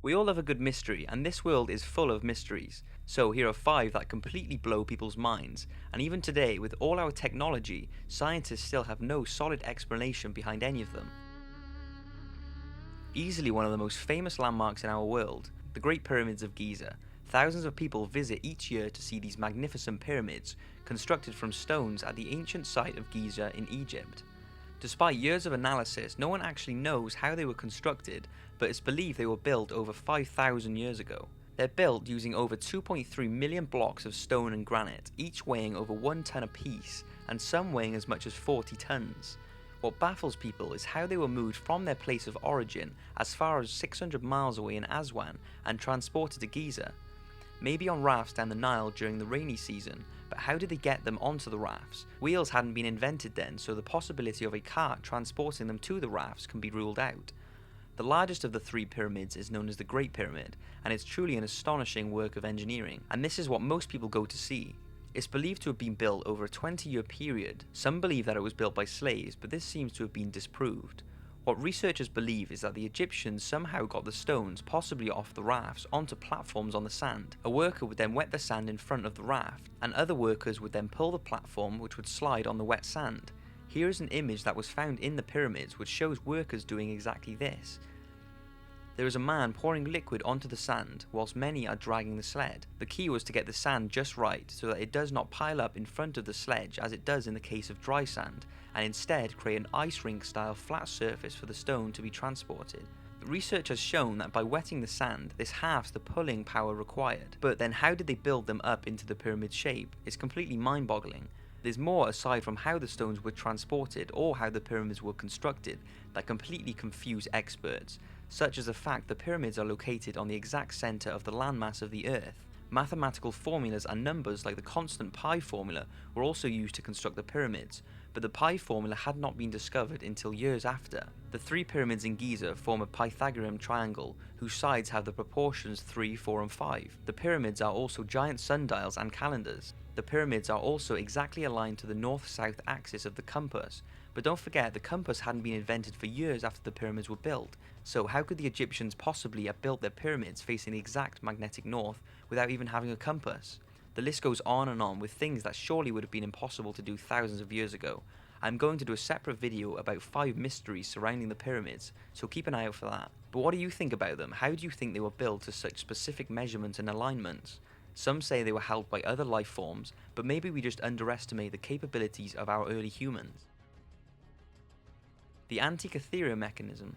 We all love a good mystery, and this world is full of mysteries. So here are 5 that completely blow people's minds, and even today, with all our technology, scientists still have no solid explanation behind any of them. Easily one of the most famous landmarks in our world, the Great Pyramids of Giza. Thousands of people visit each year to see these magnificent pyramids, constructed from stones at the ancient site of Giza in Egypt. Despite years of analysis, no one actually knows how they were constructed, but it's believed they were built over 5,000 years ago. They're built using over 2.3 million blocks of stone and granite, each weighing over 1 ton apiece, and some weighing as much as 40 tons. What baffles people is how they were moved from their place of origin as far as 600 miles away in Aswan and transported to Giza. Maybe on rafts down the Nile during the rainy season, but how did they get them onto the rafts? Wheels hadn't been invented then, so the possibility of a cart transporting them to the rafts can be ruled out. The largest of the 3 pyramids is known as the Great Pyramid, and it's truly an astonishing work of engineering, and this is what most people go to see. It's believed to have been built over a 20-year period. Some believe that it was built by slaves, but this seems to have been disproved. What researchers believe is that the Egyptians somehow got the stones, possibly off the rafts, onto platforms on the sand. A worker would then wet the sand in front of the raft, and other workers would then pull the platform, which would slide on the wet sand. Here is an image that was found in the pyramids which shows workers doing exactly this. There is a man pouring liquid onto the sand, whilst many are dragging the sled. The key was to get the sand just right, so that it does not pile up in front of the sledge as it does in the case of dry sand, and instead create an ice rink style flat surface for the stone to be transported. The research has shown that by wetting the sand, this halves the pulling power required. But then how did they build them up into the pyramid shape? It's completely mind-boggling. There's more aside from how the stones were transported or how the pyramids were constructed that completely confuse experts, such as the fact the pyramids are located on the exact center of the landmass of the Earth. Mathematical formulas and numbers like the constant pi formula were also used to construct the pyramids, but the pi formula had not been discovered until years after. The 3 pyramids in Giza form a Pythagorean triangle whose sides have the proportions 3, 4 and 5. The pyramids are also giant sundials and calendars. The pyramids are also exactly aligned to the north-south axis of the compass, but don't forget the compass hadn't been invented for years after the pyramids were built, so how could the Egyptians possibly have built their pyramids facing the exact magnetic north without even having a compass? The list goes on and on with things that surely would have been impossible to do thousands of years ago. I'm going to do a separate video about 5 mysteries surrounding the pyramids, so keep an eye out for that. But what do you think about them? How do you think they were built to such specific measurements and alignments? Some say they were held by other life forms, but maybe we just underestimate the capabilities of our early humans. The Antikythera Mechanism.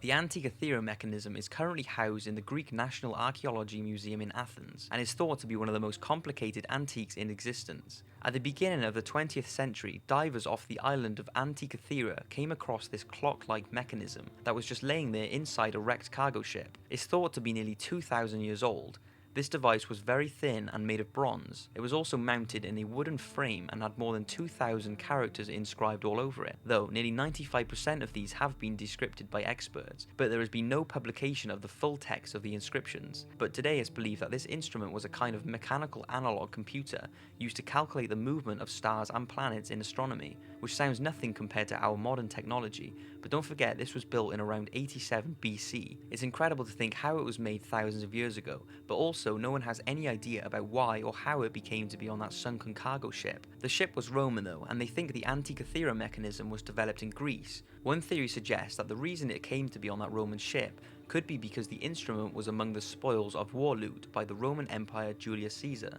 The Antikythera Mechanism is currently housed in the Greek National Archaeology Museum in Athens, and is thought to be one of the most complicated antiques in existence. At the beginning of the 20th century, divers off the island of Antikythera came across this clock-like mechanism that was just laying there inside a wrecked cargo ship. It's thought to be nearly 2,000 years old. This device was very thin and made of bronze. It was also mounted in a wooden frame and had more than 2,000 characters inscribed all over it, though nearly 95% of these have been descripted by experts, but there has been no publication of the full text of the inscriptions. But today it's believed that this instrument was a kind of mechanical analog computer used to calculate the movement of stars and planets in astronomy, which sounds nothing compared to our modern technology, but don't forget this was built in around 87 BC. It's incredible to think how it was made thousands of years ago, but also no one has any idea about why or how it became to be on that sunken cargo ship. The ship was Roman though, and they think the Antikythera mechanism was developed in Greece. One theory suggests that the reason it came to be on that Roman ship could be because the instrument was among the spoils of war loot by the Roman Empire Julius Caesar.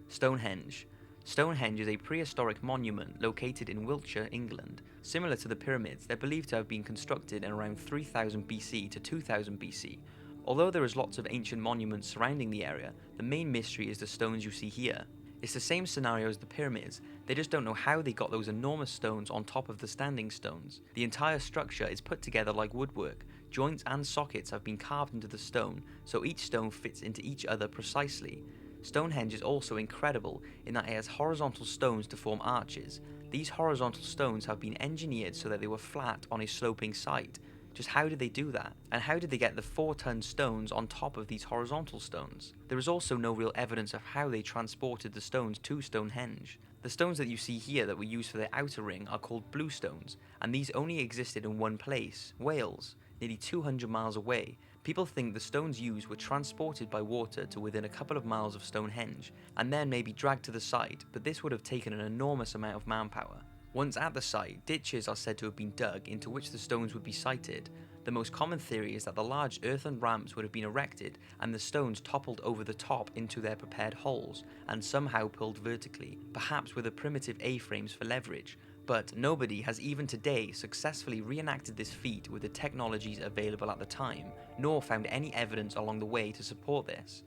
Stonehenge. Stonehenge is a prehistoric monument located in Wiltshire, England. Similar to the pyramids, they're believed to have been constructed in around 3000 BC to 2000 BC. Although there is lots of ancient monuments surrounding the area, the main mystery is the stones you see here. It's the same scenario as the pyramids, they just don't know how they got those enormous stones on top of the standing stones. The entire structure is put together like woodwork. Joints and sockets have been carved into the stone, so each stone fits into each other precisely. Stonehenge is also incredible in that it has horizontal stones to form arches. These horizontal stones have been engineered so that they were flat on a sloping site. Just how did they do that? And how did they get the 4-ton stones on top of these horizontal stones? There is also no real evidence of how they transported the stones to Stonehenge. The stones that you see here that were used for the outer ring are called blue stones, and these only existed in one place, Wales. nearly 200 miles away. People think the stones used were transported by water to within a couple of miles of Stonehenge, and then maybe dragged to the site, but this would have taken an enormous amount of manpower. Once at the site, ditches are said to have been dug into which the stones would be sited. The most common theory is that the large earthen ramps would have been erected and the stones toppled over the top into their prepared holes and somehow pulled vertically, perhaps with a primitive A-frames for leverage. But nobody has even today successfully reenacted this feat with the technologies available at the time, nor found any evidence along the way to support this.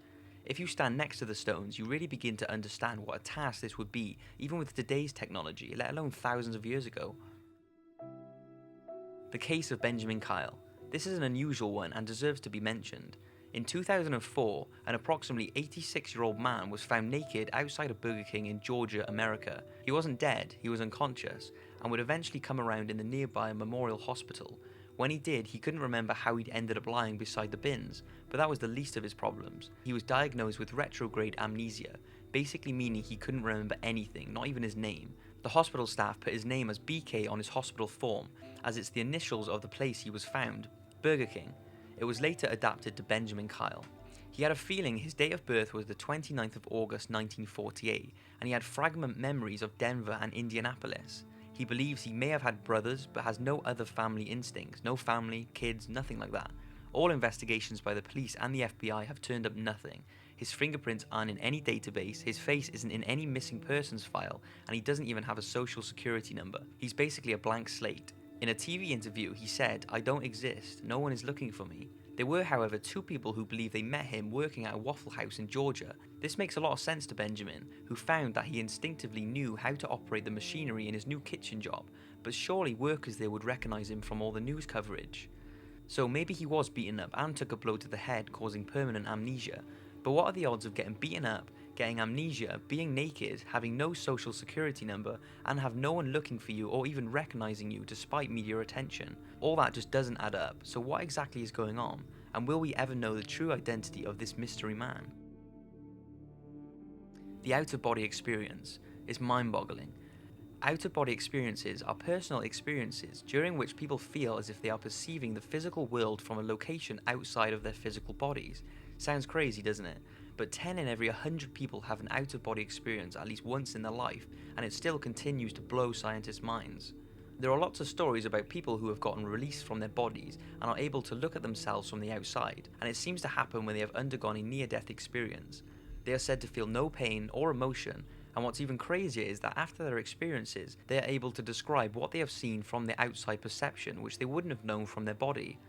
If you stand next to the stones, you really begin to understand what a task this would be, even with today's technology, let alone thousands of years ago. The case of Benjamin Kyle. This is an unusual one and deserves to be mentioned. In 2004, an approximately 86-year-old man was found naked outside a Burger King in Georgia, America. He wasn't dead, he was unconscious, and would eventually come around in the nearby Memorial Hospital. When he did, he couldn't remember how he'd ended up lying beside the bins, but that was the least of his problems. He was diagnosed with retrograde amnesia, basically meaning he couldn't remember anything, not even his name. The hospital staff put his name as BK on his hospital form, as it's the initials of the place he was found, Burger King. It was later adapted to Benjamin Kyle. He had a feeling his date of birth was the 29th of August 1948, and he had fragment memories of Denver and Indianapolis. He believes he may have had brothers, but has no other family instincts, no family, kids, nothing like that. All investigations by the police and the FBI have turned up nothing. His fingerprints aren't in any database, his face isn't in any missing persons file, and he doesn't even have a social security number. He's basically a blank slate. In a TV interview, he said, "I don't exist, no one is looking for me." There were, however, two people who believe they met him working at a Waffle House in Georgia. This makes a lot of sense to Benjamin, who found that he instinctively knew how to operate the machinery in his new kitchen job, but surely workers there would recognize him from all the news coverage. So maybe he was beaten up and took a blow to the head, causing permanent amnesia. But what are the odds of getting beaten up, getting amnesia, being naked, having no social security number, and have no one looking for you or even recognizing you despite media attention? All that just doesn't add up, so what exactly is going on? And will we ever know the true identity of this mystery man? The out-of-body experience is mind-boggling. Out-of-body experiences are personal experiences during which people feel as if they are perceiving the physical world from a location outside of their physical bodies. Sounds crazy, doesn't it? But 10 in every 100 people have an out-of-body experience at least once in their life, and it still continues to blow scientists' minds. There are lots of stories about people who have gotten released from their bodies and are able to look at themselves from the outside, and it seems to happen when they have undergone a near-death experience. They are said to feel no pain or emotion, and what's even crazier is that after their experiences, they are able to describe what they have seen from the outside perception, which they wouldn't have known from their body.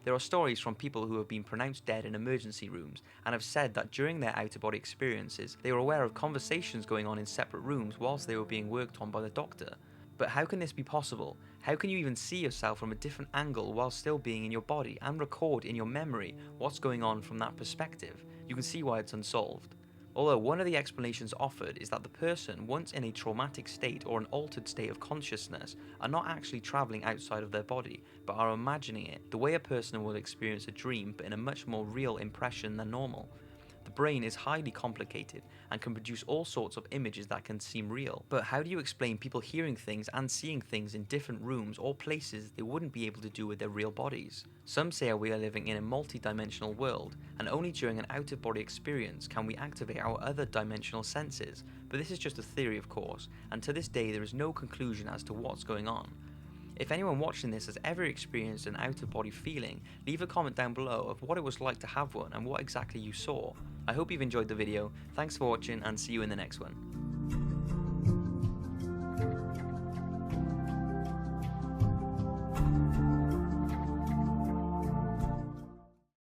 There are stories from people who have been pronounced dead in emergency rooms and have said that during their out-of-body experiences, they were aware of conversations going on in separate rooms whilst they were being worked on by the doctor. But how can this be possible? How can you even see yourself from a different angle while still being in your body and record in your memory what's going on from that perspective? You can see why it's unsolved. Although one of the explanations offered is that the person, once in a traumatic state or an altered state of consciousness, are not actually travelling outside of their body, but are imagining it, the way a person will experience a dream but in a much more real impression than normal. The brain is highly complicated and can produce all sorts of images that can seem real. But how do you explain people hearing things and seeing things in different rooms or places they wouldn't be able to do with their real bodies? Some say we are living in a multi-dimensional world, and only during an out-of-body experience can we activate our other dimensional senses. But this is just a theory, of course, and to this day there is no conclusion as to what's going on. If anyone watching this has ever experienced an out-of-body feeling, leave a comment down below of what it was like to have one and what exactly you saw. I hope you've enjoyed the video, thanks for watching and see you in the next one.